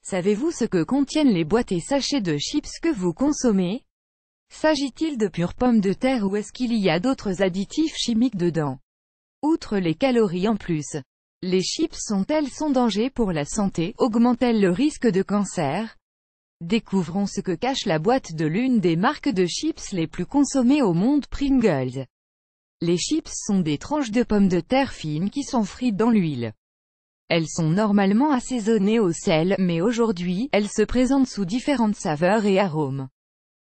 Savez-vous ce que contiennent les boîtes et sachets de chips que vous consommez? S'agit-il de pures pommes de terre ou est-ce qu'il y a d'autres additifs chimiques dedans? Outre les calories en plus, les chips sont-elles sans danger pour la santé? Augmentent-elles le risque de cancer? Découvrons ce que cache la boîte de l'une des marques de chips les plus consommées au monde, Pringles. Les chips sont des tranches de pommes de terre fines qui sont frites dans l'huile. Elles sont normalement assaisonnées au sel, mais aujourd'hui, elles se présentent sous différentes saveurs et arômes.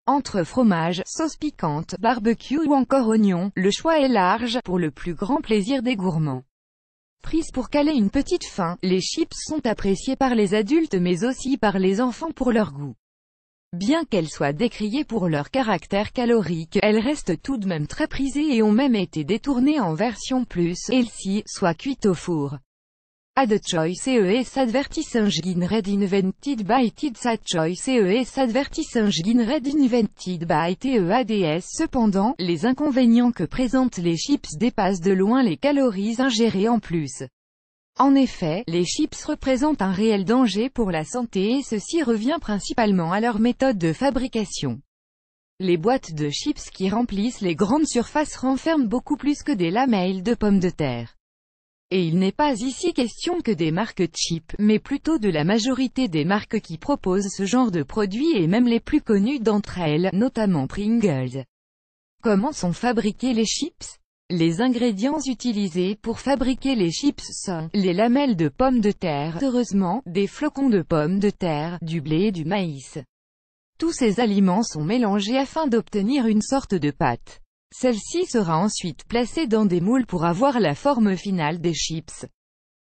Entre fromage, sauce piquante, barbecue ou encore oignon, le choix est large, pour le plus grand plaisir des gourmands. Prises pour caler une petite faim, les chips sont appréciées par les adultes mais aussi par les enfants pour leur goût. Bien qu'elles soient décriées pour leur caractère calorique, elles restent tout de même très prisées et ont même été détournées en version plus healthy, soit cuites au four. Add choice CES advertising red invented by Tids Add choice CES advertising red invented by TEADS. Cependant, les inconvénients que présentent les chips dépassent de loin les calories ingérées en plus. En effet, les chips représentent un réel danger pour la santé et ceci revient principalement à leur méthode de fabrication. Les boîtes de chips qui remplissent les grandes surfaces renferment beaucoup plus que des lamelles de pommes de terre. Et il n'est pas ici question que des marques cheap, mais plutôt de la majorité des marques qui proposent ce genre de produits et même les plus connues d'entre elles, notamment Pringles. Comment sont fabriqués les chips? Les ingrédients utilisés pour fabriquer les chips sont les lamelles de pommes de terre, heureusement, des flocons de pommes de terre, du blé et du maïs. Tous ces aliments sont mélangés afin d'obtenir une sorte de pâte. Celle-ci sera ensuite placée dans des moules pour avoir la forme finale des chips.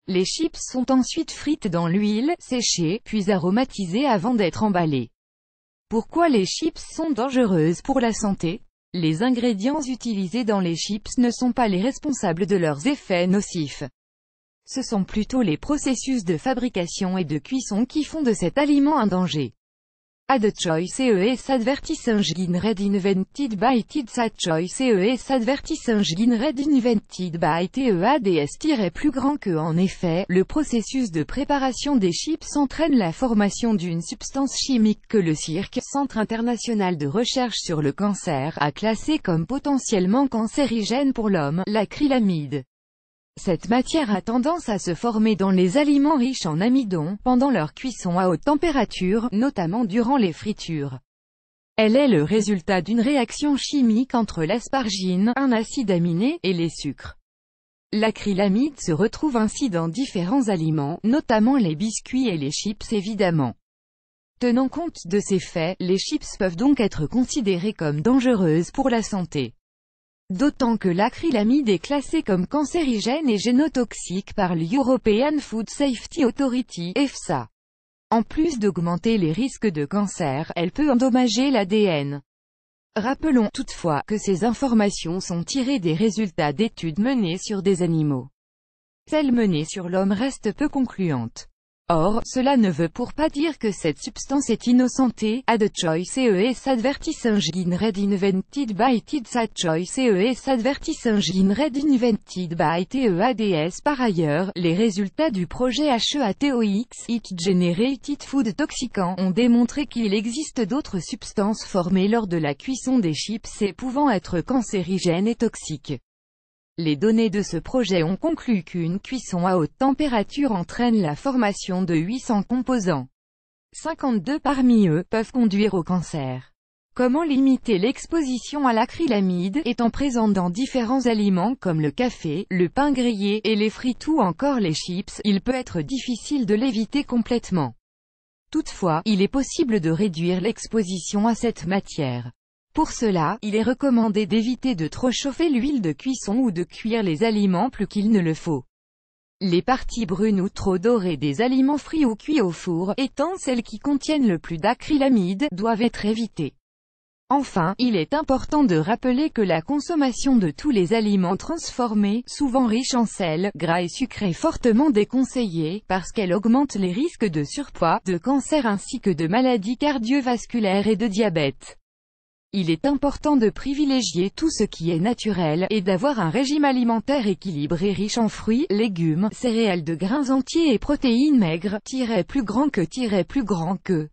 Les chips sont ensuite frites dans l'huile, séchées, puis aromatisées avant d'être emballées. Pourquoi les chips sont dangereuses pour la santé? Les ingrédients utilisés dans les chips ne sont pas les responsables de leurs effets nocifs. Ce sont plutôt les processus de fabrication et de cuisson qui font de cet aliment un danger. Add choice CES advertising red invented by Tids Add choice CES advertising red invented by TEADS plus grand que en effet, le processus de préparation des chips entraîne la formation d'une substance chimique que le CIRC, Centre international de recherche sur le cancer, a classée comme potentiellement cancérigène pour l'homme, l'acrylamide. Cette matière a tendance à se former dans les aliments riches en amidon, pendant leur cuisson à haute température, notamment durant les fritures. Elle est le résultat d'une réaction chimique entre l'aspargine, un acide aminé, et les sucres. L'acrylamide se retrouve ainsi dans différents aliments, notamment les biscuits et les chips évidemment. Tenant compte de ces faits, les chips peuvent donc être considérées comme dangereuses pour la santé. D'autant que l'acrylamide est classée comme cancérigène et génotoxique par l'European Food Safety Authority, EFSA. En plus d'augmenter les risques de cancer, elle peut endommager l'ADN. Rappelons toutefois que ces informations sont tirées des résultats d'études menées sur des animaux. Celles menées sur l'homme restent peu concluantes. Or, cela ne veut pour pas dire que cette substance est innocentée. Add choice CES advertising red invented by Tids Add choice CES advertising red invented by TEADS. Par ailleurs, les résultats du projet HEATOX, Heat Generated Food Toxicant, ont démontré qu'il existe d'autres substances formées lors de la cuisson des chips et pouvant être cancérigènes et toxiques. Les données de ce projet ont conclu qu'une cuisson à haute température entraîne la formation de 800 composants. 52 parmi eux peuvent conduire au cancer. Comment limiter l'exposition à l'acrylamide, étant présente dans différents aliments comme le café, le pain grillé, et les frites ou encore les chips? Il peut être difficile de l'éviter complètement. Toutefois, il est possible de réduire l'exposition à cette matière. Pour cela, il est recommandé d'éviter de trop chauffer l'huile de cuisson ou de cuire les aliments plus qu'il ne le faut. Les parties brunes ou trop dorées des aliments frits ou cuits au four, étant celles qui contiennent le plus d'acrylamide, doivent être évitées. Enfin, il est important de rappeler que la consommation de tous les aliments transformés, souvent riches en sel, gras et sucre est fortement déconseillée, parce qu'elle augmente les risques de surpoids, de cancer ainsi que de maladies cardiovasculaires et de diabète. Il est important de privilégier tout ce qui est naturel, et d'avoir un régime alimentaire équilibré riche en fruits, légumes, céréales de grains entiers et protéines maigres, plus grand que